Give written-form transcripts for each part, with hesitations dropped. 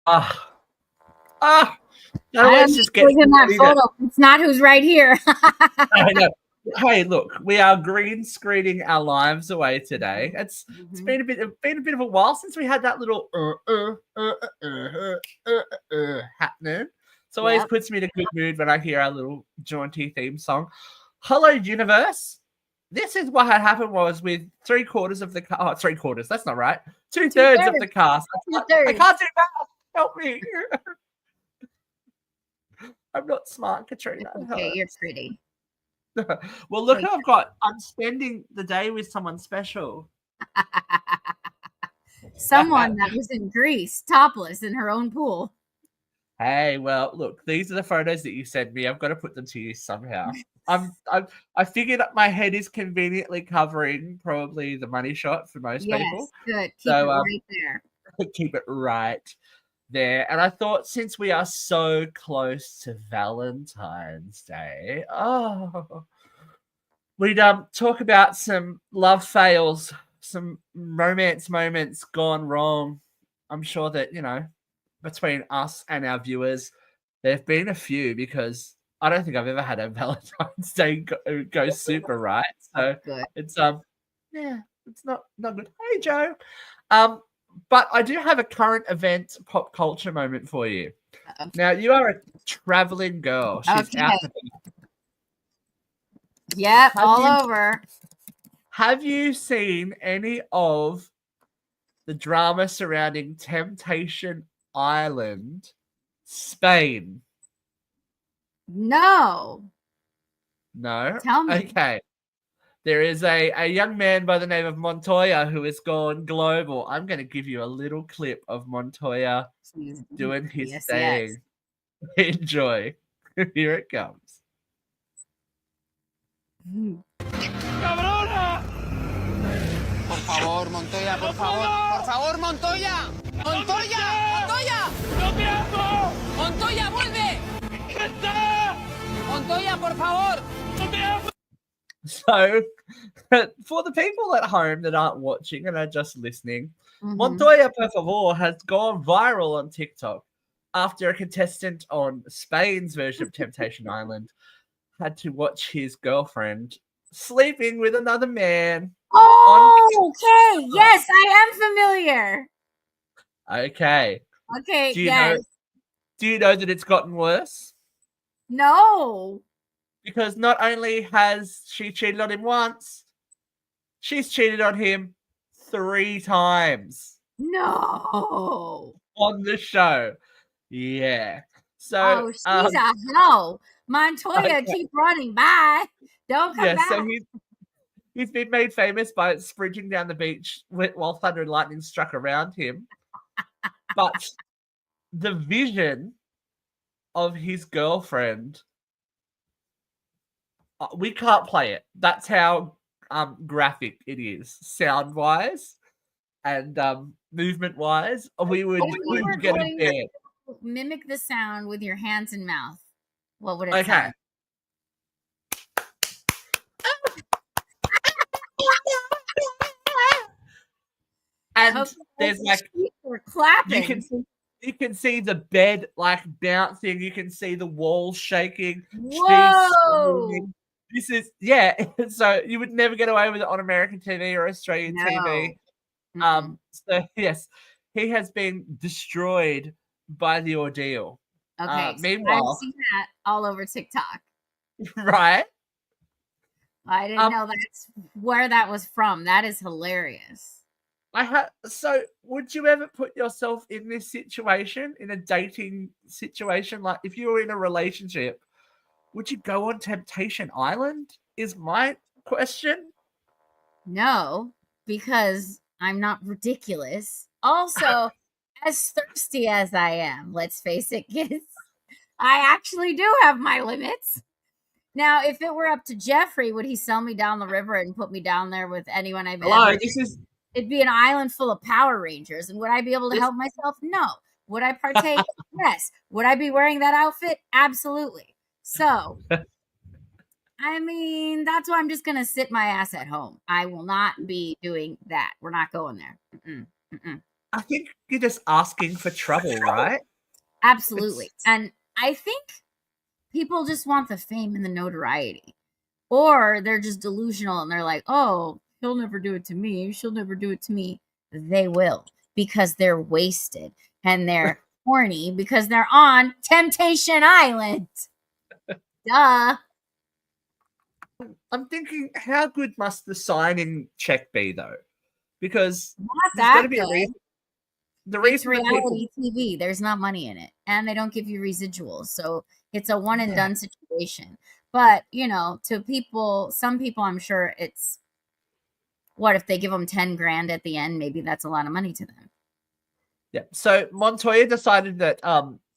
Ah, ah. No, I don't let's know just get who's in that somebody photo. It's not who's right here. I know. Hey, look, we are green screening our lives away today. It's been a bit of a while since we had that little happening. It always Yep. puts me in a good mood when I hear our little jaunty theme song. Hello, universe. This is what had happened was with 3/4 of the oh, 3/4. That's not right. 2/3 of the cast. I can't do that. Help me. I'm not smart, Katrina. It's okay. You're pretty. Well, look who I've got. I'm spending the day with someone special. Someone that was in Greece, topless in her own pool. Hey, well, look, these are the photos that you sent me. I've got to put them to use somehow. I figured my head is conveniently covering probably the money shot for most people. Good. Keep it right there. Keep it right there. And I thought since we are so close to Valentine's Day, we'd talk about some love fails, some romance moments gone wrong. I'm sure that, between us and our viewers, there have been a few because I don't think I've ever had a Valentine's Day go super right. So Good. it's it's not good. Hey Joe. But I do have a current event pop culture moment for you. Okay. Now you are a traveling girl. She's out. Yep, over. Have you seen any of the drama surrounding Temptation Island, Spain? No. No? Tell me. Okay. There is a young man by the name of Montoya who has gone global. I'm going to give you a little clip of Montoya doing his thing. Yes. Enjoy. Here it comes. ¡Cabrona! Por favor, Montoya, por favor. ¡Por favor, Montoya! ¡Montoya! ¡Montoya! ¡No te amo! ¡Montoya, vuelve! ¿Qué está? Montoya, por favor. ¡No te amo! So, for the people at home that aren't watching and are just listening, Montoya, por favor, has gone viral on TikTok after a contestant on Spain's version of Temptation Island had to watch his girlfriend sleeping with another man. Oh, okay. Yes, I am familiar. Okay. Okay, do you know that it's gotten worse? No. Because not only has she cheated on him once, she's cheated on him 3 times. No. On the show. Yeah. So, she's a hoe. Montoya, keep running. Bye. Don't come back. So he's been made famous by sprinting down the beach while thunder and lightning struck around him. But the vision of his girlfriend, we can't play it. That's how graphic it is, sound wise and movement wise. We would get a bed. Mimic the sound with your hands and mouth. What would it sound? And there's like clapping. You can see the bed like bouncing. You can see the walls shaking. Whoa! This is So you would never get away with it on American TV or Australian TV. So yes, he has been destroyed by the ordeal. Okay. Meanwhile, I've seen that all over TikTok. Right. I didn't know that's where that was from. That is hilarious. So would you ever put yourself in this situation, in a dating situation? Like if you were in a relationship, would you go on Temptation Island? Is my question. No, because I'm not ridiculous. Also, as thirsty as I am, let's face it, kids, I actually do have my limits. Now, if it were up to Jeffrey, would he sell me down the river and put me down there with anyone I've ever? It'd be an island full of Power Rangers. And would I be able to help myself? No. Would I partake? Yes. Would I be wearing that outfit? Absolutely. So, I mean, that's why I'm just going to sit my ass at home. I will not be doing that. We're not going there. I think you're just asking for trouble, right? Absolutely. And I think people just want the fame and the notoriety. Or they're just delusional and they're like, oh, he'll never do it to me. She'll never do it to me. They will, because they're wasted and they're horny because they're on Temptation Island. Duh. I'm thinking, how good must the signing check be, though? Because Not there's got that to be a good. reason. The It's reason that people reality TV. There's not money in it. And they don't give you residuals. So it's a one and done situation. But, you know, to people, some people, I'm sure it's, what if they give them 10 grand at the end? Maybe that's a lot of money to them. Yeah. So Montoya decided that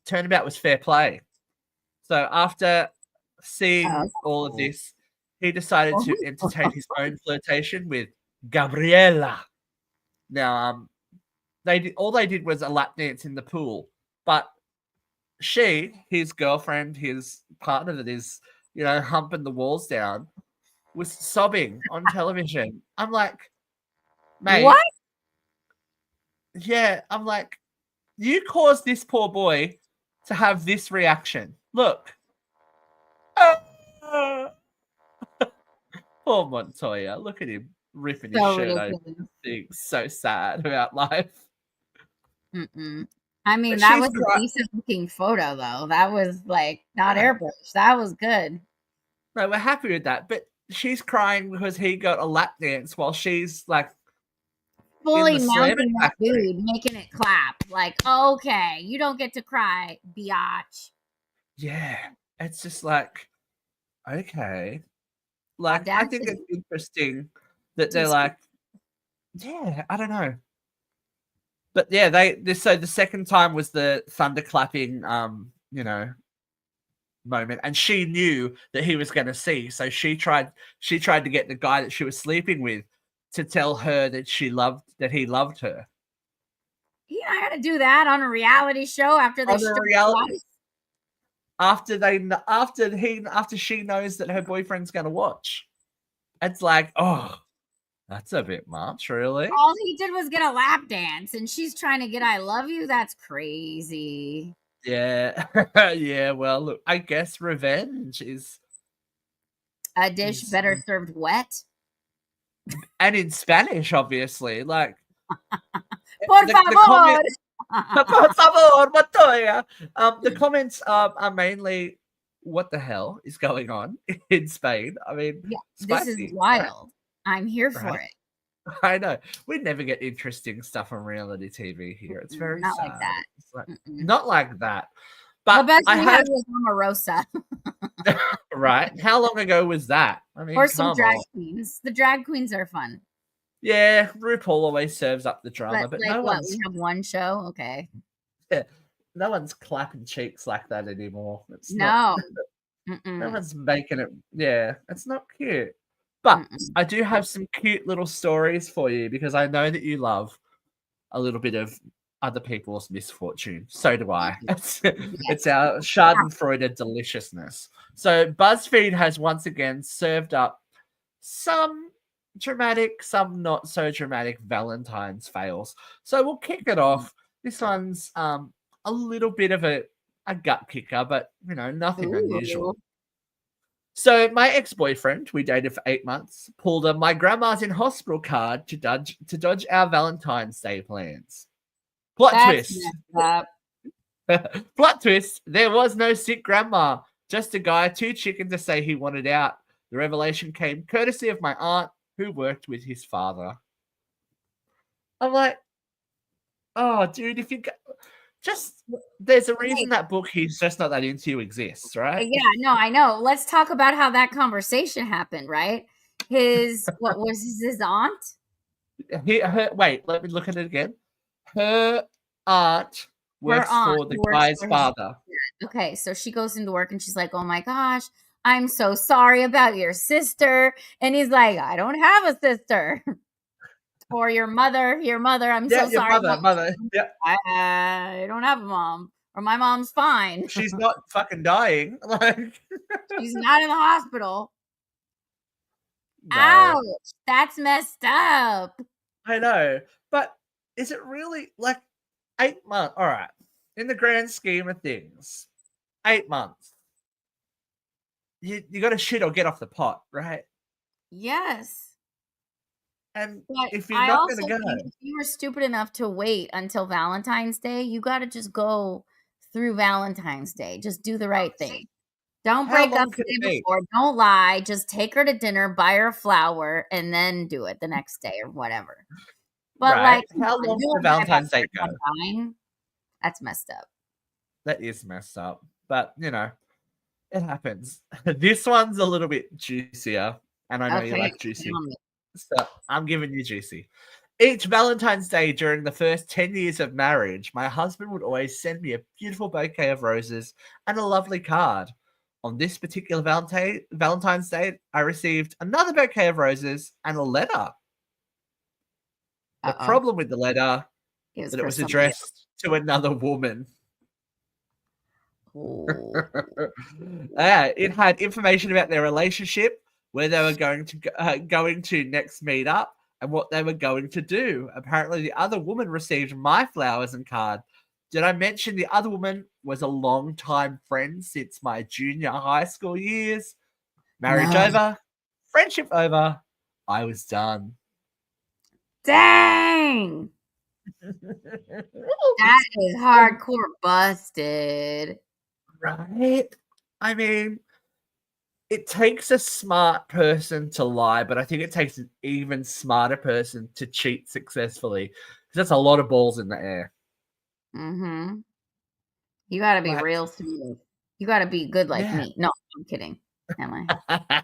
turnabout was fair play. So after seeing all of this, he decided to entertain his own flirtation with Gabriela. Now, all they did was a lap dance in the pool, but she, his girlfriend, his partner that is, you know, humping the walls down, was sobbing on television. I'm like, mate. What? Yeah, I'm like, you caused this poor boy to have this reaction. Look. Poor Montoya. Look at him ripping his So shirt ridiculous. open. Being so sad about life. I mean, But that she's was a decent looking photo, though. That was like not airbrush. That was good. No, we're happy with that. But she's crying because he got a lap dance while she's like Fully in the slamming mounting that factory. dude, making it clap. Like, okay, you don't get to cry, biatch. Yeah, it's just like, okay. Like, I think it's interesting that they're like, yeah, I don't know. But yeah, so the second time was the thunderclapping, you know, moment, and she knew that he was going to see, so she tried to get the guy that she was sleeping with to tell her that he loved her. You're not gonna do that on a reality show after they after she knows that her boyfriend's going to watch. It's like, oh, that's a bit much, really. All he did was get a lap dance, and she's trying to get "I love you." That's crazy. Yeah, yeah. Well, look, I guess revenge is a dish better served wet, and in Spanish, obviously. Like, por favor. Por favor, Montoya. The comments are mainly, what the hell is going on in Spain? I mean, yeah, spicy, this is wild. Right? I'm here for it. I know. We never get interesting stuff on reality TV here. It's very not sad. like that. Like, not like that. But the best I had was Omarosa. Right? How long ago was that? I mean, or some drag queens. The drag queens are fun. Yeah, RuPaul always serves up the drama, but like, no what, one's. We have one show, okay. Yeah, no one's clapping cheeks like that anymore. It's no one's making it. Yeah, it's not cute. But I do have some cute little stories for you because I know that you love a little bit of other people's misfortune. So do I. It's our Schadenfreude deliciousness. So BuzzFeed has once again served up some dramatic, some not so dramatic Valentine's fails. So we'll kick it off. This one's a little bit of a gut kicker, but you know, nothing unusual. So my ex-boyfriend, we dated for 8 months, pulled a "my grandma's in hospital" card to dodge our Valentine's Day plans. Plot twist. Plot twist. There was no sick grandma. Just a guy too chicken to say he wanted out. The revelation came courtesy of my aunt, who worked with his father. I'm like, oh, dude, if you there's a reason that book "He's Just Not That Into You" exists, right? Yeah, no, I know. Let's talk about how that conversation happened, right? What was his aunt? Wait, let me look at it again. Her aunt works for the guy's father. Okay, so she goes into work and she's like, "Oh my gosh, I'm so sorry about your sister." And he's like, "I don't have a sister." Or your mother. I'm so sorry. Mother. Yeah. I don't have a mom. Or my mom's fine. She's not fucking dying. Like, she's not in the hospital. No. Ouch. That's messed up. I know. But is it really like 8 months? All right. In the grand scheme of things, 8 months. You got to shit or get off the pot, right? Yes. And But if you're I not also going to go, think if you were stupid enough to wait until Valentine's Day, you got to just go through Valentine's Day. Just do the right thing. Don't how break up long the could it day be? before. Don't lie. Just take her to dinner, buy her a flower, and then do it the next day or whatever. But Right? come How on, long doing could that about Valentine's Day go? someone dying, that's messed up. That is messed up. But, it happens. This one's a little bit juicier, and I know you Okay, like juicy. tell me. So I'm giving you juicy. Each Valentine's Day during the first 10 years of marriage, my husband would always send me a beautiful bouquet of roses and a lovely card. On this particular Valentine's Day, I received another bouquet of roses and a letter. The Uh-oh. problem with the letter It was that it for was somebody else. addressed to another woman. Oh. It had information about their relationship, where they were going to next meet up, and what they were going to do. Apparently, the other woman received my flowers and card. Did I mention the other woman was a long-time friend since my junior high school years? Marriage No. over, friendship over. I was done. Dang. That is hardcore busted. Right? I mean, it takes a smart person to lie, but I think it takes an even smarter person to cheat successfully. Because that's a lot of balls in the air. Mm-hmm. You got to be Like, real smooth. You got to be good like yeah. me. No, I'm kidding. Am I?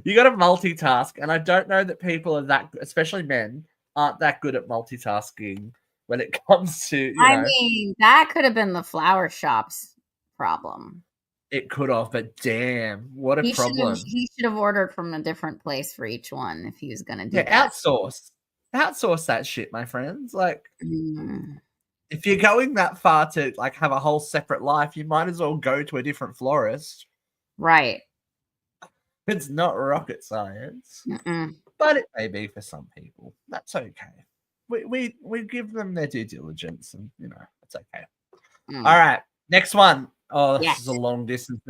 You got to multitask, and I don't know that people are that, especially men, aren't that good at multitasking when it comes to, I mean, that could have been the flower shop's problem. It could have, but damn, what a problem. He should have ordered from a different place for each one if he was going to do Yeah, that. outsource that shit, my friends. Like, Mm. if you're going that far to like have a whole separate life, you might as well go to a different florist. Right. It's not rocket science, but it may be for some people. That's okay. We give them their due diligence, and it's okay. All right, next one. Oh, this is a long distance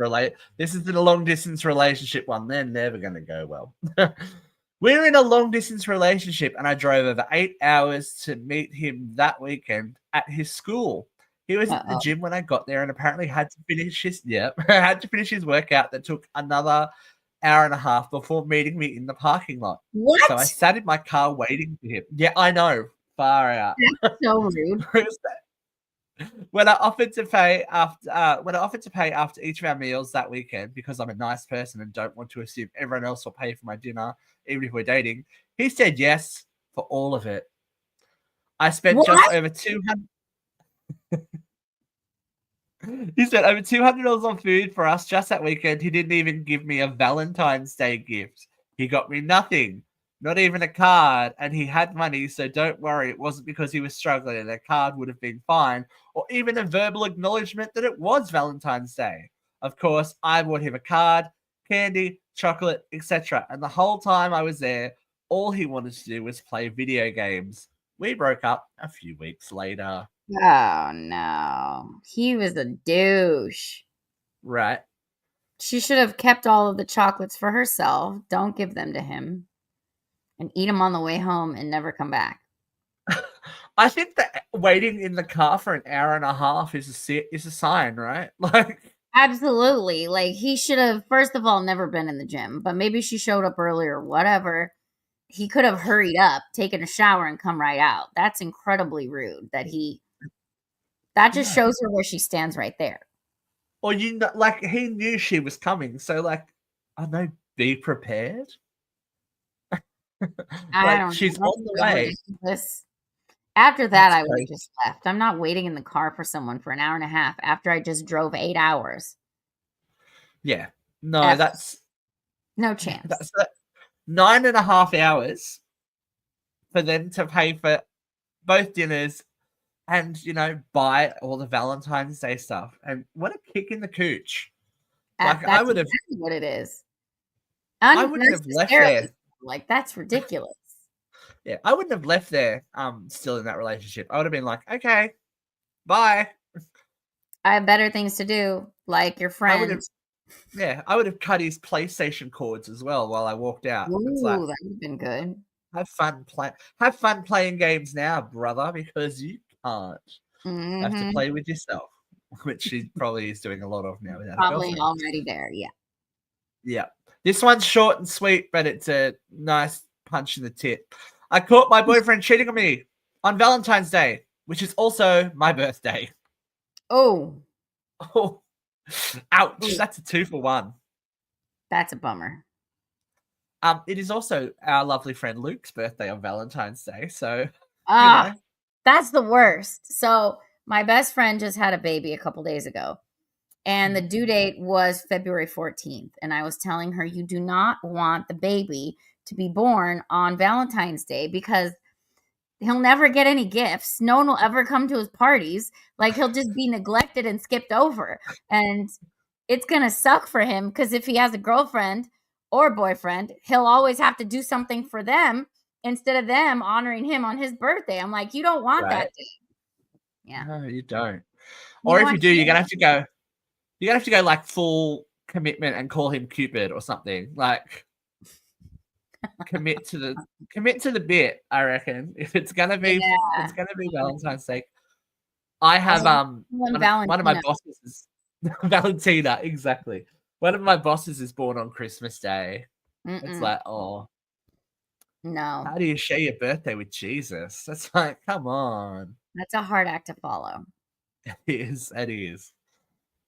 This is a long distance relationship one. They're never going to go well. We're in a long distance relationship, and I drove over 8 hours to meet him that weekend at his school. He was at the gym when I got there, and apparently had to finish his workout that took another hour and a half before meeting me in the parking lot. What? So I sat in my car waiting for him. Yeah, I know. Far out. That's so rude. When I offered to pay after each of our meals that weekend, because I'm a nice person and don't want to assume everyone else will pay for my dinner, even if we're dating, he said yes for all of it. I spent just over $200. He spent over $200 on food for us just that weekend. He didn't even give me a Valentine's Day gift. He got me nothing. Not even a card, and he had money, so don't worry. It wasn't because he was struggling, and a card would have been fine, or even a verbal acknowledgement that it was Valentine's Day. Of course, I bought him a card, candy, chocolate, etc. And the whole time I was there, all he wanted to do was play video games. We broke up a few weeks later. Oh, no. He was a douche. Right. She should have kept all of the chocolates for herself. Don't give them to him. And eat them on the way home and never come back. I think that waiting in the car for an hour and a half is a sign, right? Like, absolutely. Like, he should have, first of all, never been in the gym, but maybe she showed up earlier, whatever. He could have hurried up, taken a shower, and come right out. That's incredibly rude. That just shows her where she stands right there. Or like he knew she was coming, so like, I know, be prepared. I don't she's know. on the way. After that, I would have just left. I'm not waiting in the car for someone for an hour and a half after I just drove 8 hours. Yeah. No, that's no chance. That's 9.5 hours for them to pay for both dinners and, buy all the Valentine's Day stuff. And what a kick in the cooch. That's I would have exactly what it is. I wouldn't have left there. Like, that's ridiculous. Yeah, I wouldn't have left there still in that relationship. I would have been like, okay, bye. I have better things to do, like your I would have, friends. I would have cut his PlayStation cords as well while I walked out. It's like, Ooh, that would have been good. have fun playing games now, brother, because you can't have to play with yourself, which she probably is doing a lot of now without a Probably girlfriend. already there, yeah. Yeah. This one's short and sweet, but it's a nice punch in the tit. I caught my boyfriend cheating on me on Valentine's Day, which is also my birthday. Oh. Oh, ouch. Ooh. That's a 2-for-1. That's a bummer. It is also our lovely friend Luke's birthday on Valentine's Day, so that's the worst. So my best friend just had a baby a couple days ago, and the due date was February 14th. And I was telling her, you do not want the baby to be born on Valentine's Day because he'll never get any gifts. No one will ever come to his parties. Like, he'll just be neglected and skipped over. And it's going to suck for him because if he has a girlfriend or boyfriend, he'll always have to do something for them instead of them honoring him on his birthday. I'm like, you don't want that day. Yeah. No, you don't. Or if you do, you're going to have to go. You're going to have to go like full commitment and call him Cupid or something. Like, commit to the bit, I reckon. If it's gonna be Valentine's Day. I have one of my bosses is Valentina, exactly. One of my bosses is born on Christmas Day. It's like, oh no. How do you share your birthday with Jesus? That's like, come on. That's a hard act to follow. It is.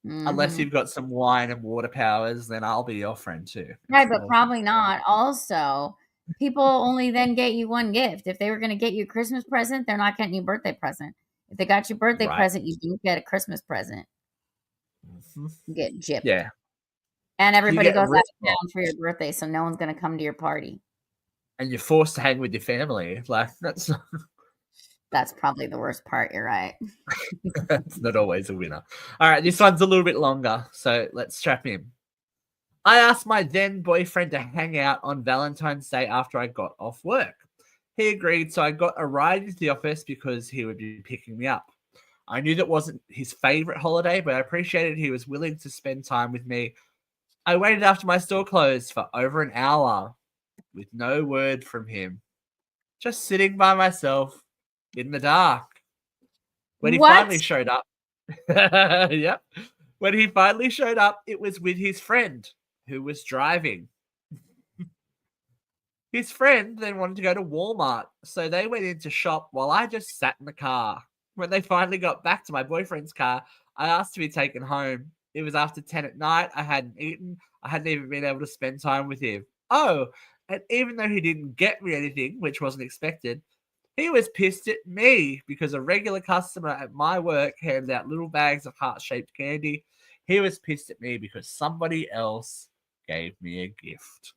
Unless you've got some wine and water powers, then I'll be your friend too. Right, but probably not. Also, people only then get you one gift. If they were going to get you a Christmas present, they're not getting you a birthday present. If they got you a birthday present, you do get a Christmas present. You get gypped. Yeah. And everybody goes out of town for your birthday, so no one's going to come to your party. And you're forced to hang with your family. Like, That's probably the worst part. You're right. It's not always a winner. All right, this one's a little bit longer, so let's strap in. I asked my then boyfriend to hang out on Valentine's Day after I got off work. He agreed, so I got a ride into the office because he would be picking me up. I knew that wasn't his favorite holiday, but I appreciated he was willing to spend time with me. I waited after my store closed for over an hour with no word from him, just sitting by myself in the dark. When he finally showed up, yep. When he finally showed up, it was with his friend who was driving. His friend then wanted to go to Walmart, so they went in to shop while I just sat in the car. When they finally got back to my boyfriend's car, I asked to be taken home. It was after 10 at night. I hadn't eaten. I hadn't even been able to spend time with him. Oh, and even though he didn't get me anything, which wasn't expected, he was pissed at me because a regular customer at my work handed out little bags of heart-shaped candy. He was pissed at me because somebody else gave me a gift.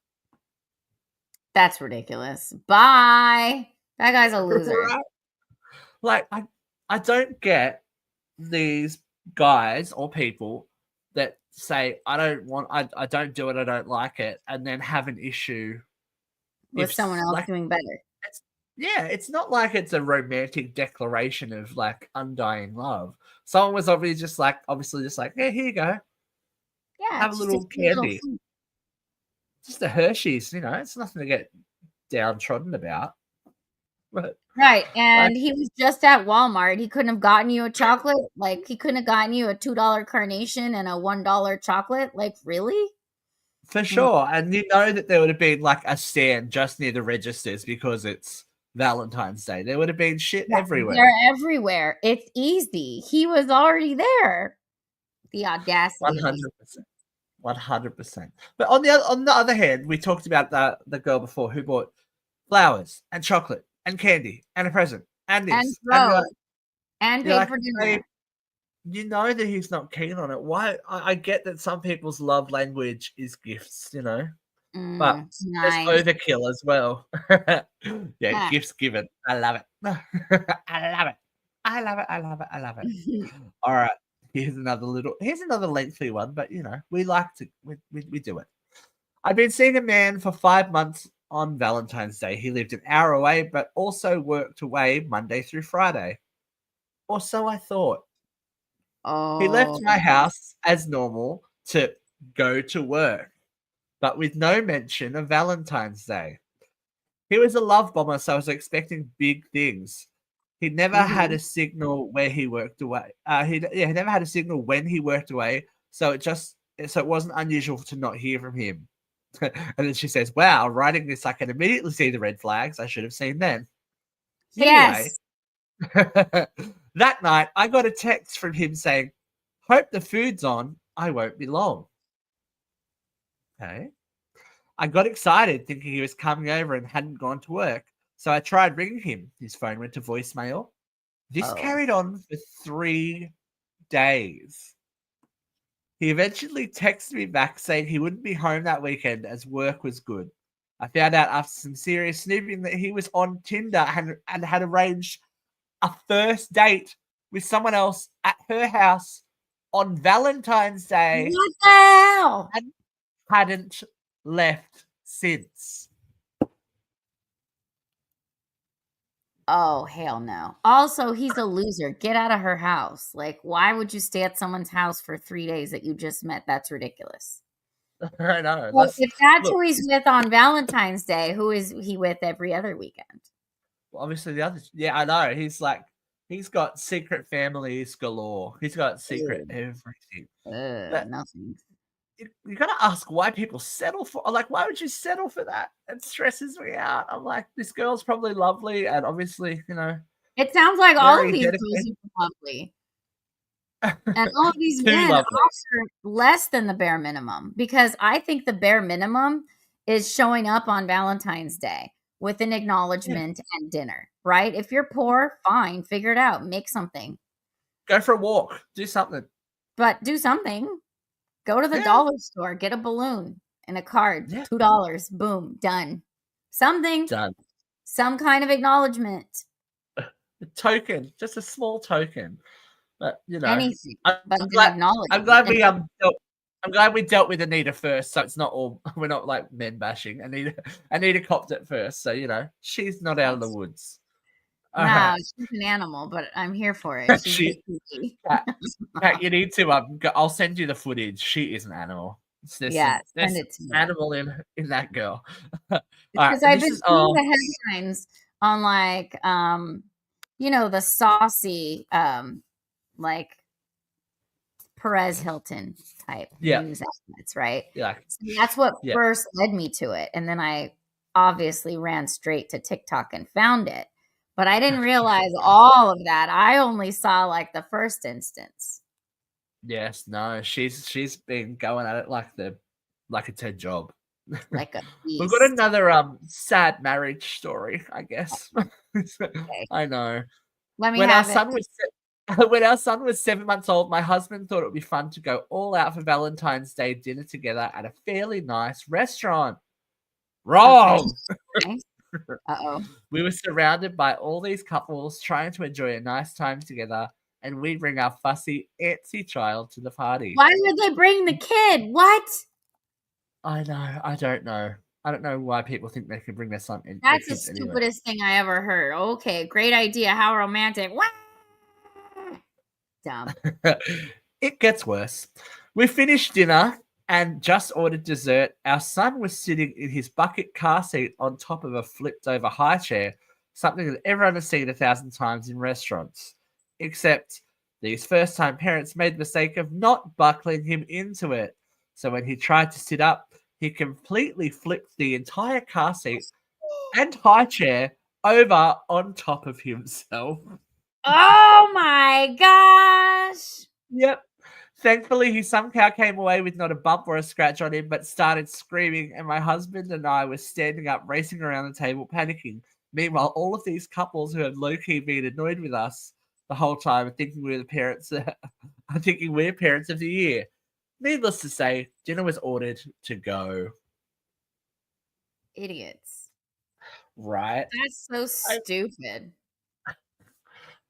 That's ridiculous. Bye. That guy's a loser. Right? Like, I don't get these guys or people that say, I don't do it, I don't like it, and then have an issue with someone else doing better. It's not like it's a romantic declaration of like undying love. Someone was obviously just like, yeah, here you go. Yeah, have a little candy. Just a Hershey's, it's nothing to get downtrodden about. But, right, and he was just at Walmart. He couldn't have gotten you a chocolate. Like, he couldn't have gotten you a $2 carnation and a $1 chocolate. Like, really? For sure. And you know that there would have been like a stand just near the registers because it's Valentine's Day. There would have been shit everywhere. They're everywhere. It's easy. He was already there. The audacity. 100%. But on the other hand, we talked about the girl before who bought flowers and chocolate and candy and a present and this and paid for dinner. You know that he's not keen on it. Why? I get that some people's love language is gifts, but nice. There's overkill as well. Yeah, gifts given. I love it. I love it. All right. Here's another lengthy one, but we like to we do it. I've been seeing a man for 5 months on Valentine's Day. He lived an hour away, but also worked away Monday through Friday. Or so I thought. Oh. He left my house as normal to go to work, but with no mention of Valentine's Day. He was a love bomber, so I was expecting big things. He never had a signal where he worked away. He never had a signal when he worked away, so it wasn't unusual to not hear from him. And then she says, "Wow, writing this, I can immediately see the red flags I should have seen then." Yes. Anyway, that night I got a text from him saying, "Hope the food's on. I won't be long." Okay. I got excited thinking he was coming over and hadn't gone to work. So I tried ringing him. His phone went to voicemail. This carried on for 3 days. He eventually texted me back saying he wouldn't be home that weekend as work was good. I found out after some serious snooping that he was on Tinder and had arranged a first date with someone else at her house on Valentine's Day. What the hell? And hadn't left since. Oh, hell no. Also, he's a loser. Get out of her house. Like, why would you stay at someone's house for 3 days that you just met? That's ridiculous. I know. Well, if that's who he's with on Valentine's Day, who is he with every other weekend? Well, obviously the others. Yeah, I know. He's got secret families galore. He's got secret everything. Nothing. You got to ask why people settle for, like, why would you settle for that? It stresses me out. I'm like, this girl's probably lovely, and obviously, it sounds like all of these girls are lovely, and all of these men offer less than the bare minimum, because I think the bare minimum is showing up on Valentine's Day with an acknowledgement and dinner, right? If you're poor, fine, figure it out, make something, go for a walk, do something, but do something. Go to the dollar store, get a balloon and a card, $2, boom, done. Something, done. Some kind of acknowledgement. A token, just a small token. But anything. I'm glad we dealt with Anita first, so it's not all, we're not like men bashing. Anita copped it first, so she's not out of the woods. No, she's an animal, but I'm here for it. Kat, you need to. I'll send you the footage. She is an animal. Send it to me. Animal in that girl. Because I've been seeing the headlines on like, the saucy, like Perez Hilton type news outlets, right? Yeah, so that's what first led me to it, and then I obviously ran straight to TikTok and found it. But I didn't realize all of that. I only saw like the first instance. Yes, no, she's been going at it like it's her job. Like a beast. We've got another sad marriage story, I guess. Okay. I know. Let me have it. When our son was 7 months old, my husband thought it would be fun to go all out for Valentine's Day dinner together at a fairly nice restaurant. Wrong. Okay. Uh-oh. We were surrounded by all these couples trying to enjoy a nice time together, and we bring our fussy, antsy child to the party. Why would they bring the kid? What? I know. I don't know. I don't know why people think they can bring their son in. That's the stupidest thing I ever heard. Okay, great idea. How romantic. Dumb. It gets worse. We finished dinner and just ordered dessert. Our son was sitting in his bucket car seat on top of a flipped over high chair, something that everyone has seen 1,000 times in restaurants. Except these first-time parents made the mistake of not buckling him into it. So when he tried to sit up, he completely flipped the entire car seat and high chair over on top of himself. Oh my gosh. Yep. Thankfully, he somehow came away with not a bump or a scratch on him, but started screaming, and my husband and I were standing up, racing around the table, panicking. Meanwhile, all of these couples who had low-key been annoyed with us the whole time are thinking we're the parents, are thinking we're parents of the year. Needless to say, dinner was ordered to go. Idiots. Right? That's so stupid.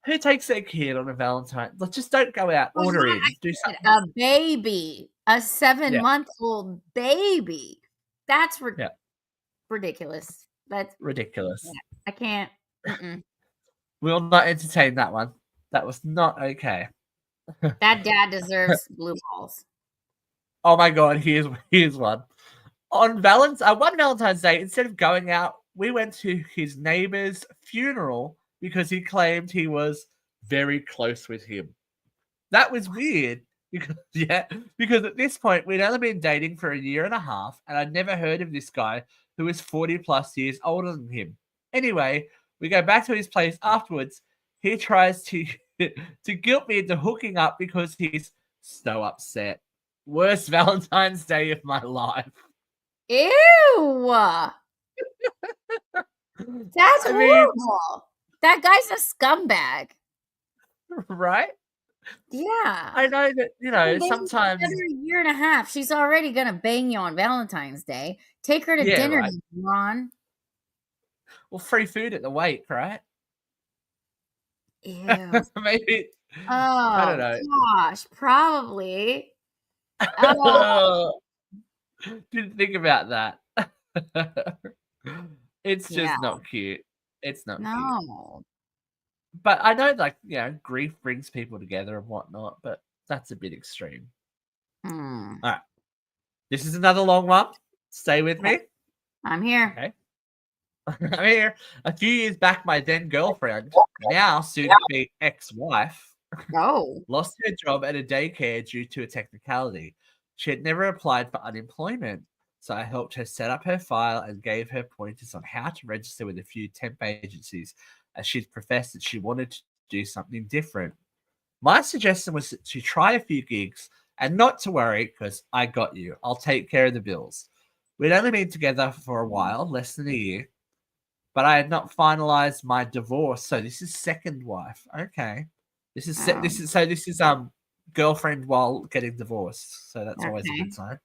Who takes their kid on a Valentine? Let's just don't go out. Order in. Do something. A baby. A 7-month-old baby. That's ridiculous. That's ridiculous. yeah, I can't. We'll not entertain that one. That was not okay. That dad deserves blue balls. Oh my god, here's one. On one Valentine's Day, instead of going out, we went to his neighbor's funeral because he claimed he was very close with him. That was weird because at this point we'd only been dating for a year and a half, and I'd never heard of this guy who was 40 plus years older than him. Anyway, we go back to his place afterwards. He tries to guilt me into hooking up because he's so upset. Worst Valentine's Day of my life. Ew! That's horrible. That guy's a scumbag. Right? Yeah. I know that, sometimes... Another year and a half. She's already going to bang you on Valentine's Day. Take her to dinner, right. Ron. Well, free food at the wake, right? Ew. Maybe. Oh, I don't know. Gosh, probably. Didn't think about that. It's just not cute. It's not cute. But I know, grief brings people together and whatnot, but that's a bit extreme. All right. This is another long one. Stay with me. I'm here. Okay. I'm here. A few years back, my then girlfriend, now soon to be ex-wife, lost her job at a daycare due to a technicality. She had never applied for unemployment, so I helped her set up her file and gave her pointers on how to register with a few temp agencies, as she'd professed that she wanted to do something different. My suggestion was to try a few gigs and not to worry because I got you. I'll take care of the bills. We'd only been together for a while, less than a year, but I had not finalized my divorce. So this is second wife. Okay. This is girlfriend while getting divorced. So that's always a good sign.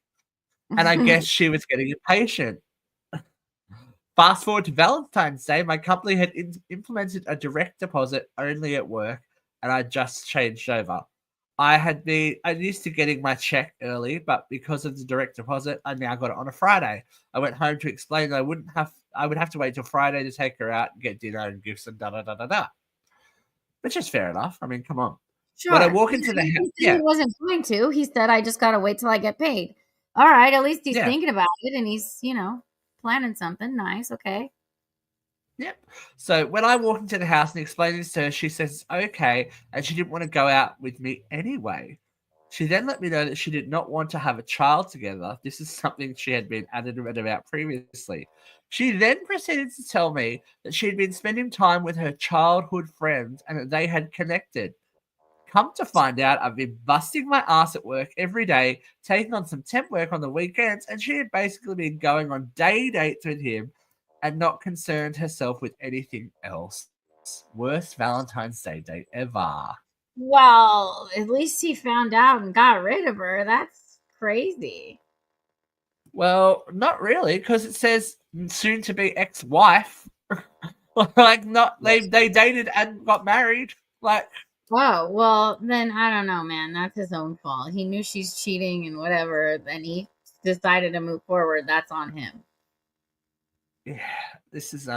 And I guess she was getting impatient. Fast forward to Valentine's Day, my company had implemented a direct deposit only at work, and I just changed over. I'm used to getting my check early, but because of the direct deposit, I now got it on a Friday. I went home to explain that I would have to wait till Friday to take her out and get dinner and gifts and da-da-da-da-da. Which is fair enough. I mean, come on. Sure. When I walk into the house... He wasn't going to. He said, I just got to wait till I get paid. All right, at least he's thinking about it, and he's, planning something nice. Okay. Yep. So when I walk into the house and explain this to her, she says, okay, and she didn't want to go out with me anyway. She then let me know that she did not want to have a child together. This is something she had been adamant about previously. She then proceeded to tell me that she'd been spending time with her childhood friends and that they had connected. Come to find out, I've been busting my ass at work every day, taking on some temp work on the weekends, and she had basically been going on day dates with him and not concerned herself with anything else. Worst Valentine's Day date ever. Well, at least he found out and got rid of her. That's crazy. Well, not really, because it says soon to be ex-wife. They dated and got married. Oh, well, then I don't know, man. That's his own fault. He knew she's cheating and whatever, and he decided to move forward. That's on him. Yeah, this is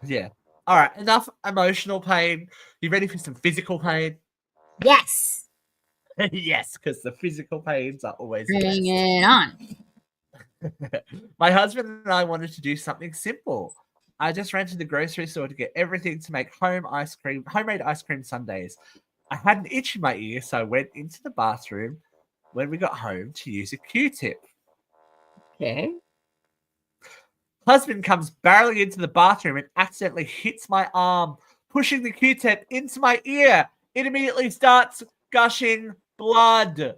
yeah. All right, enough emotional pain. You ready for some physical pain? Yes. Yes, because the physical pains are always bring it on. My husband and I wanted to do something simple. I just ran to the grocery store to get everything to make homemade ice cream sundaes. I had an itch in my ear, so I went into the bathroom when we got home to use a Q-tip. Okay. Husband comes barreling into the bathroom and accidentally hits my arm, pushing the Q-tip into my ear. It immediately starts gushing blood.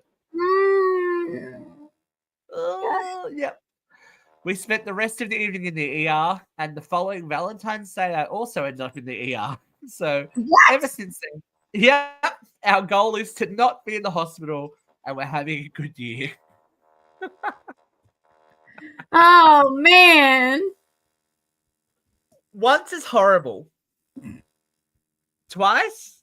Yep. We spent the rest of the evening in the ER, and the following Valentine's Day, I also ended up in the ER. So ever since then, our goal is to not be in the hospital, and we're having a good year. Oh, man. Once is horrible. Twice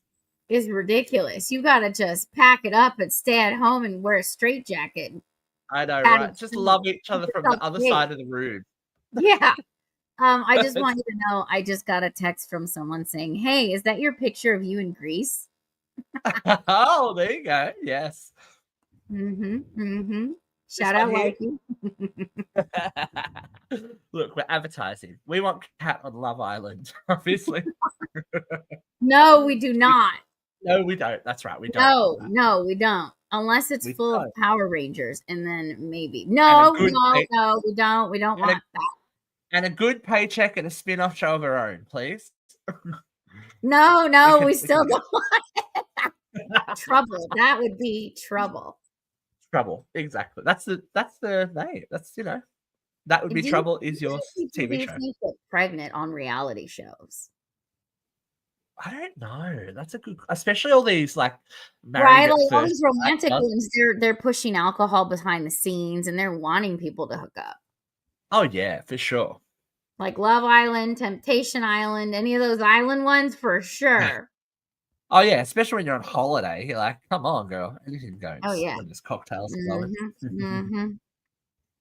is ridiculous. You got to just pack it up and stay at home and wear a straitjacket. I know, right? Just love each other from the other side of the room. Yeah. I just want you to know I just got a text from someone saying, "Hey, is that your picture of you in Greece?" Oh, there you go. Yes. Shout out, wifey. Look, we're advertising. We want Kat on Love Island, obviously. No, we do not. No, we don't. That's right. We don't. No, we don't. Unless it's We full of don't. Power Rangers, and then maybe. And a No, good no, we don't. We don't and a- want that. And a good paycheck and a spin-off show of her own, please. No, we still don't want it. Trouble. That would be trouble. Trouble. Exactly. That's the name. That's that would be Do you Trouble is your think TV these show. things get pregnant on reality shows? I don't know. That's a good, especially all these like Right, married like at all first these romantic sight. ones, they're pushing alcohol behind the scenes and they're wanting people to hook up. Oh yeah, for sure. Like Love Island, Temptation Island, any of those island ones for sure. Oh yeah, especially when you're on holiday. You're like, come on, girl. Anything goes. Oh, yeah. When there's cocktails flowing. Mm-hmm.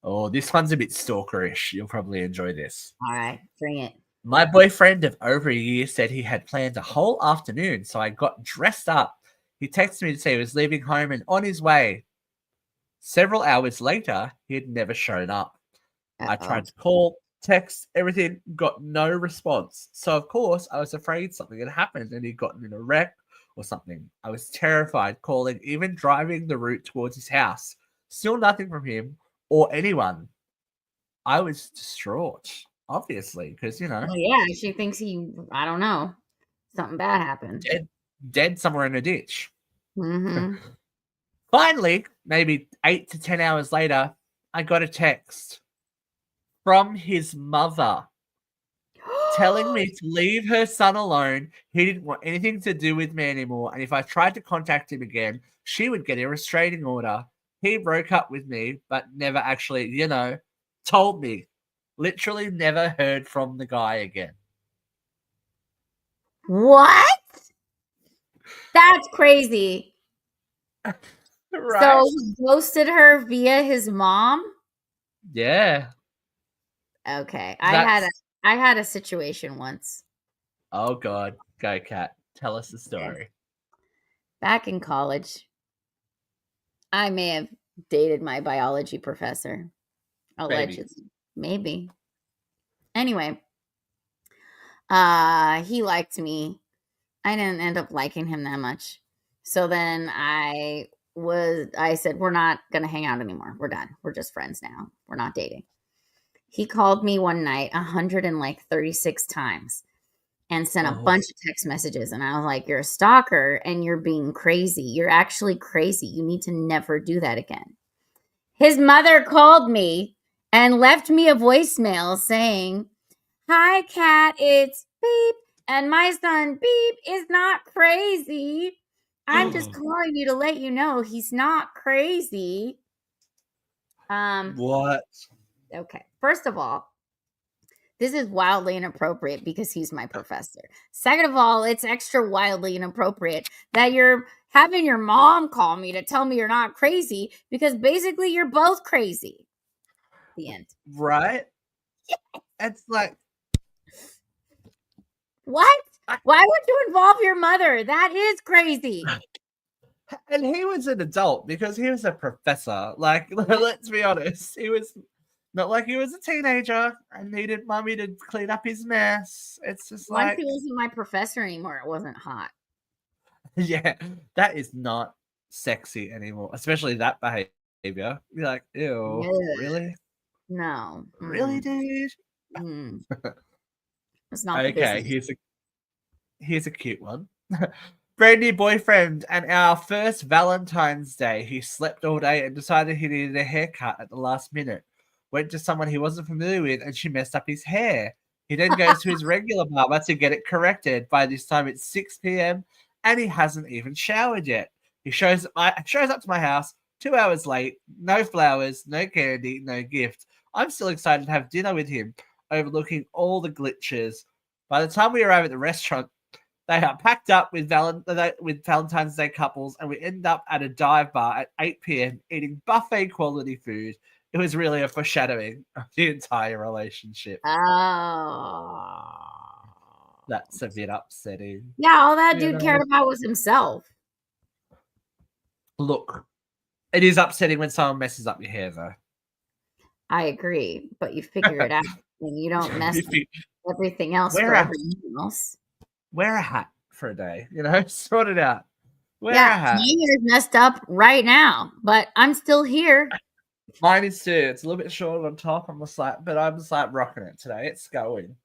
Oh, this one's a bit stalkerish. You'll probably enjoy this. All right, bring it. My boyfriend of over a year said he had planned a whole afternoon, so I got dressed up. He texted me to say he was leaving home and on his way. Several hours later, he had never shown up. I tried to call, text, everything, got no response. So, of course, I was afraid something had happened and he'd gotten in a wreck or something. I was terrified, calling, even driving the route towards his house. Still nothing from him or anyone. I was distraught, obviously, because, Well, yeah, she thinks I don't know, something bad happened. Dead somewhere in a ditch. Mm-hmm. Finally, maybe 8 to 10 hours later, I got a text from his mother telling me to leave her son alone. He didn't want anything to do with me anymore. And if I tried to contact him again, she would get a restraining order. He broke up with me, but never actually, told me. Literally never heard from the guy again. What? That's crazy. Right? So he ghosted her via his mom? Yeah. Okay. I had a situation once. Oh God. Go, Kat. Tell us the story. Back in college, I may have dated my biology professor. Allegedly. Maybe. Anyway, he liked me. I didn't end up liking him that much. So then I said, we're not going to hang out anymore. We're done. We're just friends now. We're not dating. He called me one night 136 times and sent a bunch of text messages. And I was like, you're a stalker and you're being crazy. You're actually crazy. You need to never do that again. His mother called me and left me a voicemail saying, hi, Kat, it's Beep. And my son, Beep, is not crazy. I'm just calling you to let you know he's not crazy. What? Okay. First of all, this is wildly inappropriate because he's my professor. Second of all, it's extra wildly inappropriate that you're having your mom call me to tell me you're not crazy because basically you're both crazy. The end. Right? It's like, what? Why would you involve your mother? That is crazy. And he was an adult because he was a professor. Like, let's be honest. He was not like he was a teenager and needed mommy to clean up his mess. It's just Once like, he wasn't my professor anymore, it wasn't hot. yeah, that is not sexy anymore, especially that behavior. You're like, ew, really? No. Really, dude? It's not okay, here's a cute one. Brand new boyfriend, and our first Valentine's Day, he slept all day and decided he needed a haircut at the last minute. Went to someone he wasn't familiar with, and she messed up his hair. He then goes to his regular barber to get it corrected. By this time, it's 6 p.m., and he hasn't even showered yet. He shows up to my house 2 hours late, no flowers, no candy, no gift. I'm still excited to have dinner with him, overlooking all the glitches. By the time we arrive at the restaurant, they are packed up with Valentine's Day couples, and we end up at a dive bar at 8 p.m. eating buffet quality food. It was really a foreshadowing of the entire relationship. Oh. That's a bit upsetting. Yeah, all that dude cared about was himself. Look, it is upsetting when someone messes up your hair, though. I agree, but you figure it out and you don't mess up everything else for everyone else. Wear a hat for a day, sort it out. Wear a hat. My hair's messed up right now, but I'm still here. Mine is too. It's a little bit short on top. I'm just like rocking it today. It's going.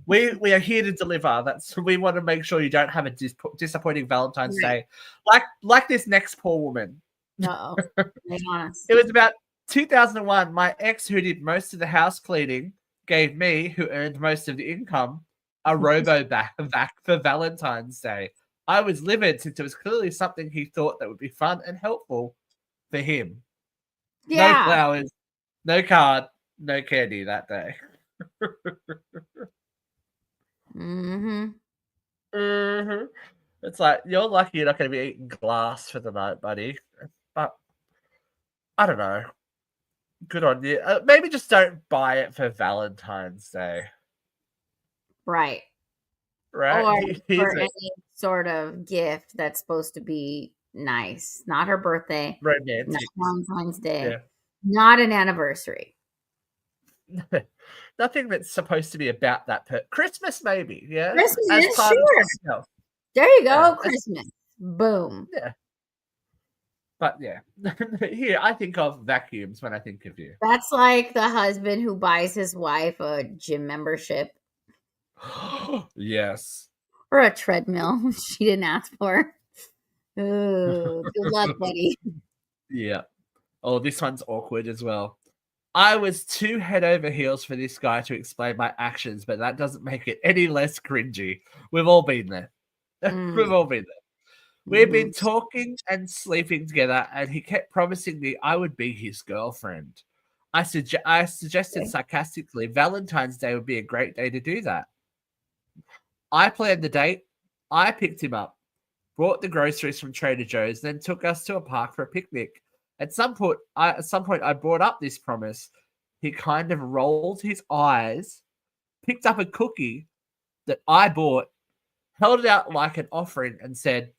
We are here to deliver. We want to make sure you don't have a disappointing Valentine's Day, like this next poor woman. Uh-oh. Be honest. It was about 2001. My ex, who did most of the house cleaning, gave me, who earned most of the income, a vac for Valentine's Day. I was livid since it was clearly something he thought that would be fun and helpful for him. Yeah. No flowers, no card, no candy that day. It's like, you're lucky you're not going to be eating glass for the night, buddy. But I don't know. Good on you. Maybe just don't buy it for Valentine's Day. Right. Or for any sort of gift that's supposed to be nice. Not her birthday. Romantic. Not Valentine's Day. Yeah. Not an anniversary. Nothing that's supposed to be about that. Christmas, maybe. Yeah. Christmas, sure. There you go. Christmas. Boom. Yeah. But yeah, here I think of vacuums when I think of you. That's like the husband who buys his wife a gym membership. Yes. Or a treadmill she didn't ask for. Ooh, good luck, buddy. Yeah. Oh, this one's awkward as well. I was too head over heels for this guy to explain my actions, but that doesn't make it any less cringy. We've all been there. We've all been there. We've been talking and sleeping together, and he kept promising me I would be his girlfriend. I suggested sarcastically Valentine's Day would be a great day to do that. I planned the date. I picked him up, brought the groceries from Trader Joe's, then took us to a park for a picnic. At some point, I brought up this promise. He kind of rolled his eyes, picked up a cookie that I bought, held it out like an offering, and said,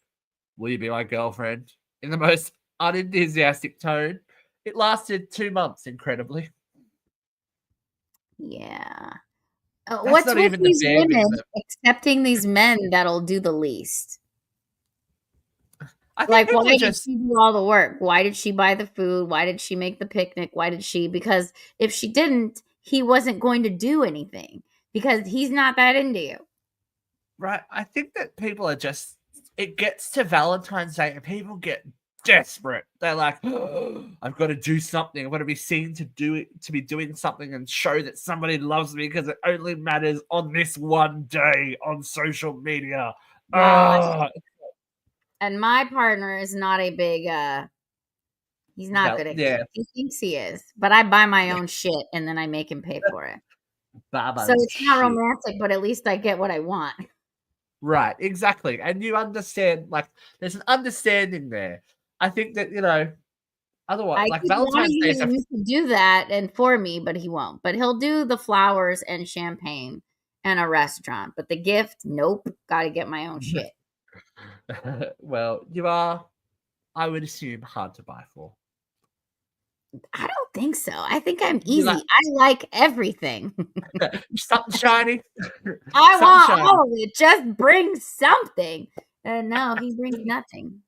"Will you be my girlfriend?" in the most unenthusiastic tone. It lasted 2 months, incredibly. Yeah. What's with these women accepting these men that'll do the least? Like, why did she do all the work? Why did she buy the food? Why did she make the picnic? Why did she? Because if she didn't, he wasn't going to do anything because he's not that into you. Right. I think that people are just, it gets to Valentine's Day and people get desperate. They're like, oh, I've got to do something. I've got to be seen to be doing something and show that somebody loves me because it only matters on this one day on social media. Yeah, and my partner is not a big, he's not good at it. He thinks he is, but I buy my own shit and then I make him pay for it. So it's not romantic, but at least I get what I want. Right, exactly. And you understand, like, there's an understanding there. I think that, otherwise, like Valentine's Day, he used to do that and for me, but he won't. But he'll do the flowers and champagne and a restaurant. But the gift, nope, got to get my own shit. Well, you are, I would assume, hard to buy for. I don't think so. I think I'm easy. I like everything. Something shiny. I want all of it. Just bring something. And no, he brings nothing.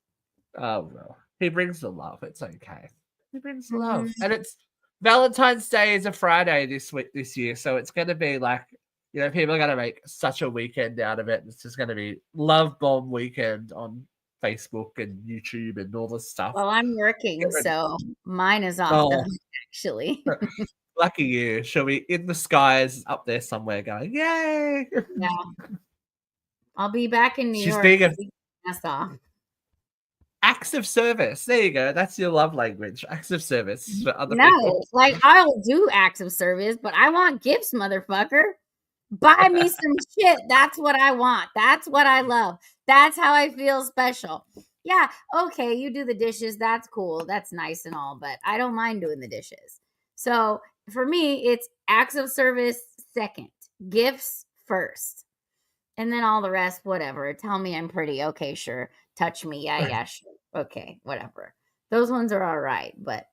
Oh, well. He brings the love. It's okay. He brings the love. And it's Valentine's Day is a Friday this year. So it's going to be like, people are going to make such a weekend out of it. It's just going to be love bomb weekend on Facebook and YouTube and all this stuff. Well, I'm working, so mine is off the hook, actually. Lucky you. Shall we in the skies up there somewhere going, yay? Yeah. I'll be back in New York. That's off. Acts of service. There you go. That's your love language. Acts of service for other people. No, like I'll do acts of service, but I want gifts, motherfucker. Buy me some shit. That's what I want. That's what I love. That's how I feel special. Yeah, okay, you do the dishes. That's cool. That's nice and all, but I don't mind doing the dishes. So for me, it's acts of service second, gifts first, and then all the rest, whatever. Tell me I'm pretty. Okay, sure. Touch me. Yeah, sure. Okay, whatever. Those ones are all right, but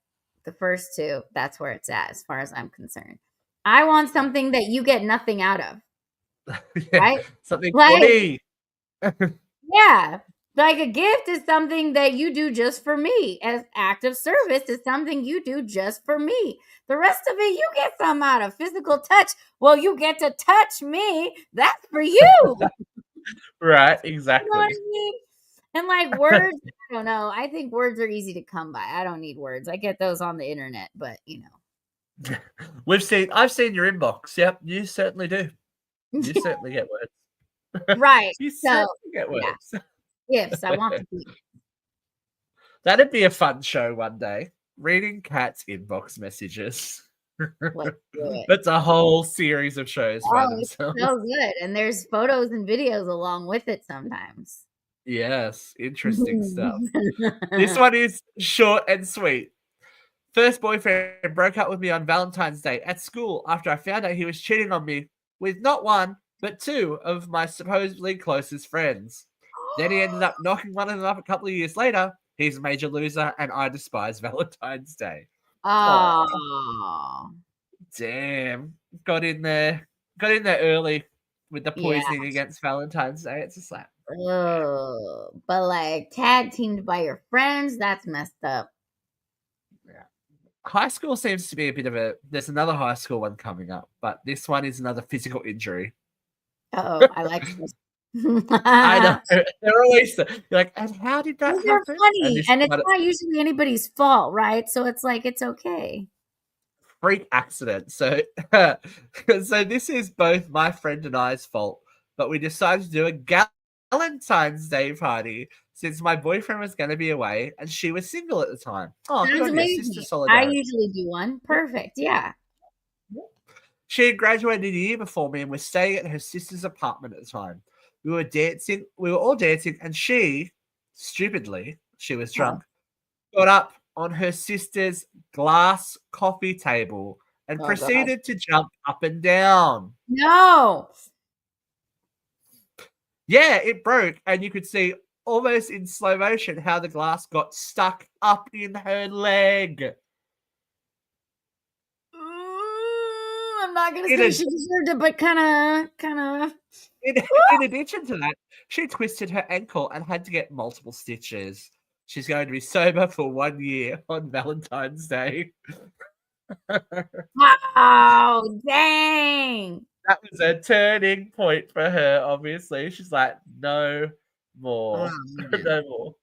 the first two, that's where it's at as far as I'm concerned. I want something that you get nothing out of, right? Something for Like, me. yeah. Like a gift is something that you do just for me. As act of service is something you do just for me. The rest of it, you get some out of physical touch. Well, you get to touch me. That's for you. Right, You exactly. know what I mean? And like words, I don't know. I think words are easy to come by. I don't need words. I get those on the internet, but you know. I've seen your inbox. Yep, you certainly do. You certainly get words. Right. You So, certainly get yeah. words. Gifts. I want to be. That'd be a fun show one day. Reading Kat's inbox messages. Let's do it. That's a whole series of shows by Oh, it's themselves. so good. And there's photos and videos along with it sometimes. Yes, interesting stuff. This one is short and sweet. First boyfriend broke up with me on Valentine's Day at school after I found out he was cheating on me with not one, but two of my supposedly closest friends. Then he ended up knocking one of them up a couple of years later. He's a major loser, and I despise Valentine's Day. Oh, Damn. Got in there early with the yeah. poisoning against Valentine's Day. It's a slap. Oh, but like tag teamed by your friends, that's messed up. Yeah. High school seems to be a bit of a. There's another high school one coming up, but this one is another physical injury. Oh, I like this. I know. They're always like, and how did that happen? They're funny, and it's not not usually anybody's fault, right? So it's like it's okay. Freak accident. So, so this is both my friend and I's fault, but we decided to do a Valentine's Day party since my boyfriend was going to be away and she was single at the time. Oh, Sounds good on you, amazing. sister I solidarity. usually do one. Perfect. Yeah. She had graduated a year before me and was staying at her sister's apartment at the time. We were all dancing, and she, stupidly, she was drunk, got up on her sister's glass coffee table and proceeded to jump up and down. No. Yeah, it broke, and you could see almost in slow motion how the glass got stuck up in her leg. I'm not gonna say she deserved it, but kind of. In addition to that, she twisted her ankle and had to get multiple stitches. She's going to be sober for 1 year on Valentine's Day. Wow, dang. That was a turning point for her, obviously. She's like, no more. No more.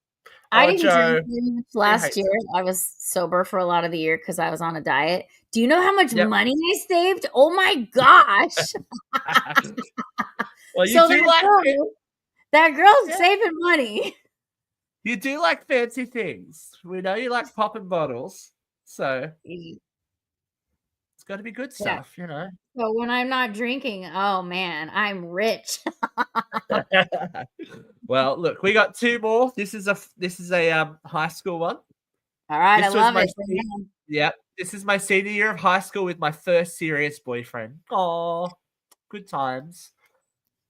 I didn't drink last year. I was sober for a lot of the year because I was on a diet. Do you know how much money I saved? Oh my gosh. Well, you do like that girl's saving money. You do like fancy things. We know you like popping bottles. So it's got to be good stuff, you know. So when I'm not drinking, oh man, I'm rich. Well, look, we got two more. This is a high school one. All right, I love it. Yeah, this is my senior year of high school with my first serious boyfriend. Oh, good times.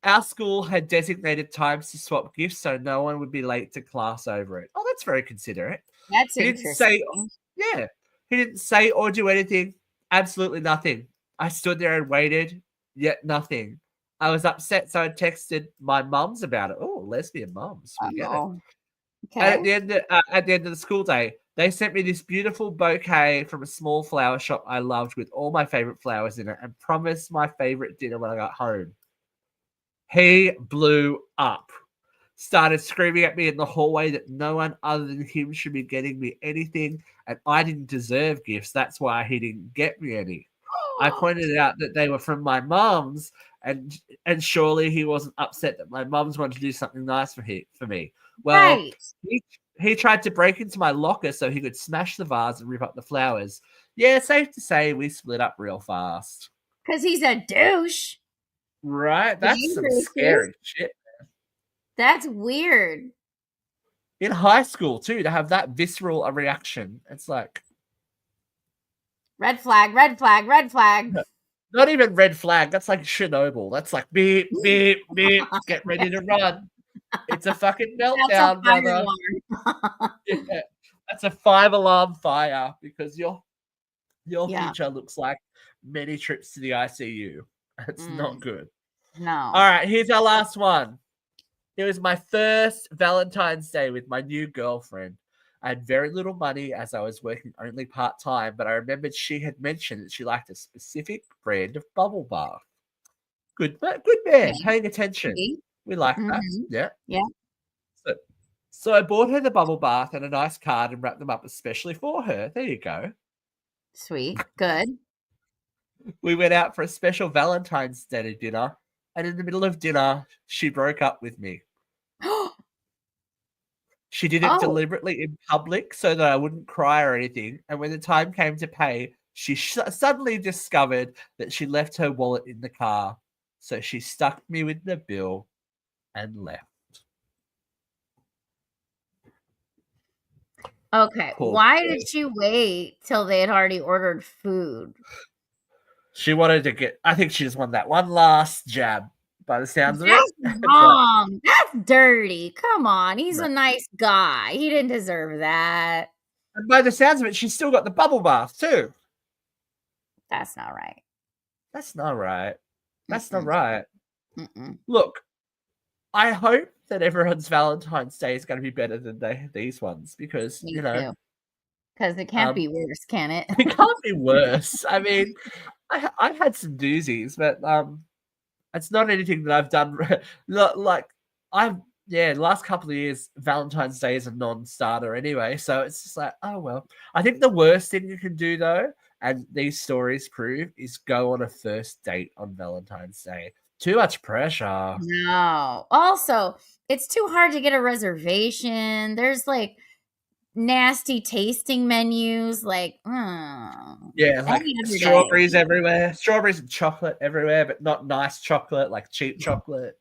Our school had designated times to swap gifts so no one would be late to class over it. Oh, that's very considerate. That's interesting. He didn't say or do anything. Absolutely nothing. I stood there and waited, yet nothing. I was upset, so I texted my mums about it. Oh, lesbian mums. We get it. Okay. And at the end of the school day, they sent me this beautiful bouquet from a small flower shop I loved with all my favorite flowers in it and promised my favorite dinner when I got home. He blew up. Started screaming at me in the hallway that no one other than him should be getting me anything, and I didn't deserve gifts. That's why he didn't get me any. I pointed out that they were from my mums, and surely he wasn't upset that my mums wanted to do something nice for me. Well, he tried to break into my locker so he could smash the vase and rip up the flowers. Yeah, safe to say we split up real fast. Because he's a douche. Right? That's some scary shit. That's weird. In high school, too, to have that visceral a reaction. It's like... Red flag, red flag, red flag. Not even red flag. That's like Chernobyl. That's like beep, beep, beep. Get ready to run. It's a fucking That's a meltdown, fire brother. alarm. Yeah. That's a 5-alarm fire because your Yeah. future looks like many trips to the ICU. It's not good. No. All right, here's our last one. It was my first Valentine's Day with my new girlfriend. I had very little money as I was working only part-time, but I remembered she had mentioned that she liked a specific brand of bubble bath. Good man, paying attention. We like that. Yeah. Yeah. So I bought her the bubble bath and a nice card and wrapped them up especially for her. There you go. Sweet. Good. We went out for a special Valentine's Day dinner, and in the middle of dinner, she broke up with me. She did it deliberately in public so that I wouldn't cry or anything. And when the time came to pay, she suddenly discovered that she left her wallet in the car. So she stuck me with the bill and left. Okay. Poor Why boy. did she wait till they had already ordered food? She wanted to get, I think she just wanted that one last jab by the sounds of it. That's wrong. That's dirty. Come on. He's a nice guy. He didn't deserve that. And by the sounds of it, she's still got the bubble bath too. That's not right. That's not right. That's not right. Mm-mm. Look, I hope that everyone's Valentine's Day is going to be better than these ones because, Me you know. Because it can't be worse, can it? It can't be worse. I mean, I've had some doozies, but it's not anything that I've done. Like, the last couple of years, Valentine's Day is a non-starter anyway. So it's just like, oh, well. I think the worst thing you can do, though, and these stories prove, is go on a first date on Valentine's Day. Too much pressure. No. Also, it's too hard to get a reservation. There's like nasty tasting menus. Like, yeah, like strawberries everywhere. Strawberries and chocolate everywhere, but not nice chocolate, like cheap chocolate.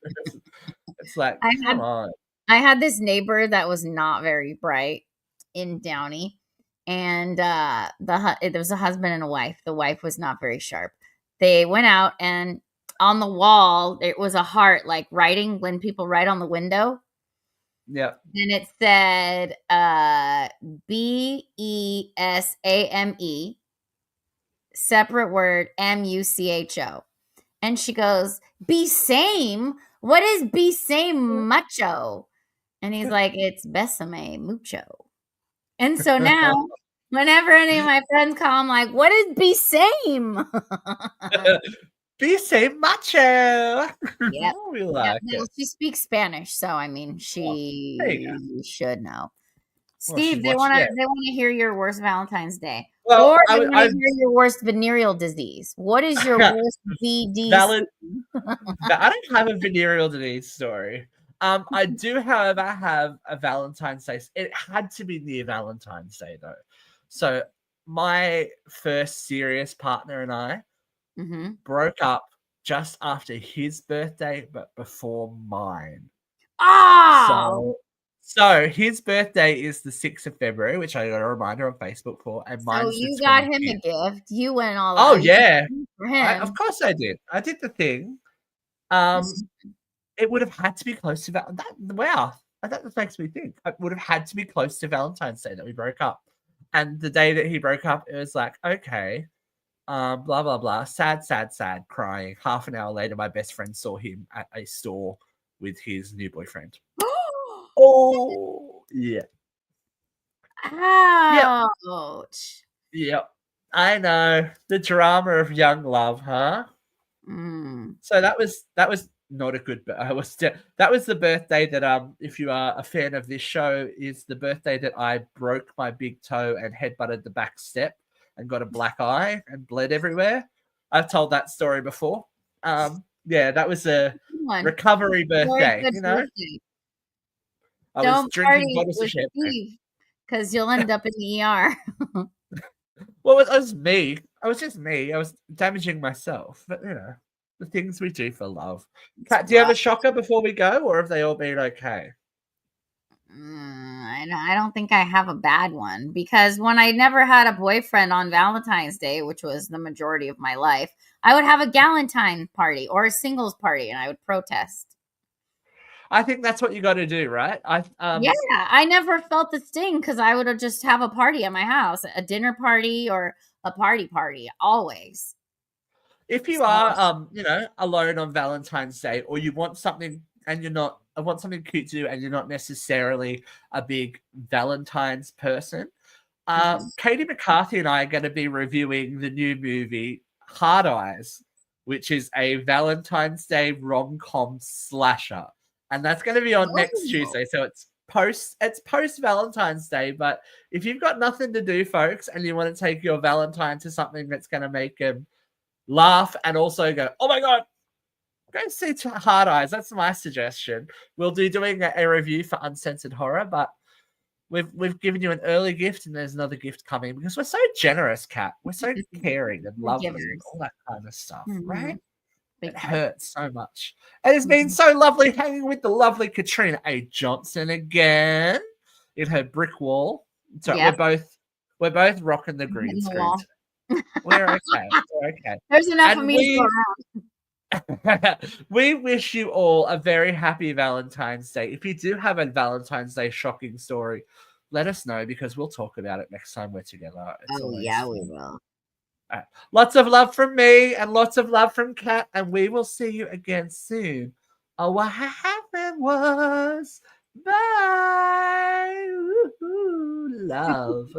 It's like, come on. I had this neighbor that was not very bright in Downey. And there was a husband and a wife. The wife was not very sharp. They went out, and on the wall, it was a heart, like writing when people write on the window. Yeah. And it said BESAME, separate word, MUCHO. And she goes, be same? What is be same macho? And he's like, it's besame mucho. And so now, whenever any of my friends call, I'm like, what is be same? Be same macho. Yeah. We like it. She speaks Spanish, so I mean, she should know. Steve, Well, they want to hear your worst Valentine's Day, well, or they want to hear your worst venereal disease. What is your worst VD? I don't have a venereal disease story. I do, however, have a Valentine's Day. It had to be near Valentine's Day though. So my first serious partner and I broke up just after his birthday, but before mine. Oh! So his birthday is the 6th of February, which I got a reminder on Facebook for, and mine's so you the got 25th. him a gift. You went all out. Oh out. yeah, for him. of course I did. I did the thing. It would have had to be close to that. Wow, that makes me think. It would have had to be close to Valentine's Day that we broke up. And the day that he broke up, it was like, okay, blah, blah, blah. Sad, crying. Half an hour later, my best friend saw him at a store with his new boyfriend. Oh, yeah. Ouch. Yep. I know. The drama of young love, huh? So that was not a good, but that was the birthday that if you are a fan of this show, is the birthday that I broke my big toe and headbutted the back step and got a black eye and bled everywhere. I've told that story before. Yeah, that was a recovery birthday, you know. Birthday. I was drinking bottles of champagne because you'll end up in the ER. Well, it was me. I was just me. I was damaging myself, but you know, the things we do for love. Kat, do you have a shocker before we go, or have they all been okay? I don't think I have a bad one, because when I never had a boyfriend on Valentine's Day, which was the majority of my life, I would have a Galentine party or a singles party, and I would protest. I think that's what you got to do, right? Yeah, I never felt the sting because I would just have a party at my house, a dinner party or a party, always. If you are, alone on Valentine's Day, or you want something and you're not, I want something cute to do, and you're not necessarily a big Valentine's person, Katie McCarthy and I are going to be reviewing the new movie Hard Eyes, which is a Valentine's Day rom-com slasher, and that's going to be on next Tuesday. So it's post Valentine's Day. But if you've got nothing to do, folks, and you want to take your Valentine to something that's going to make him laugh and also go, oh my god, go see Hard Eyes. That's my suggestion. We'll be doing a review for Uncensored Horror, but we've given you an early gift, and there's another gift coming because we're so generous, Kat. We're so caring and lovely and all that kind of stuff, right? It hurts so much. It has been so lovely hanging with the lovely Katrina A Johnson again in her brick wall. So we're both rocking the green screen. We're okay. We're okay. There's enough of me to go around. We wish you all a very happy Valentine's Day. If you do have a Valentine's Day shocking story, let us know, because we'll talk about it next time we're together. Yeah, we will. Right. Lots of love from me and lots of love from Kat, and we will see you again soon. Oh, what happened was, bye. Woo-hoo, love.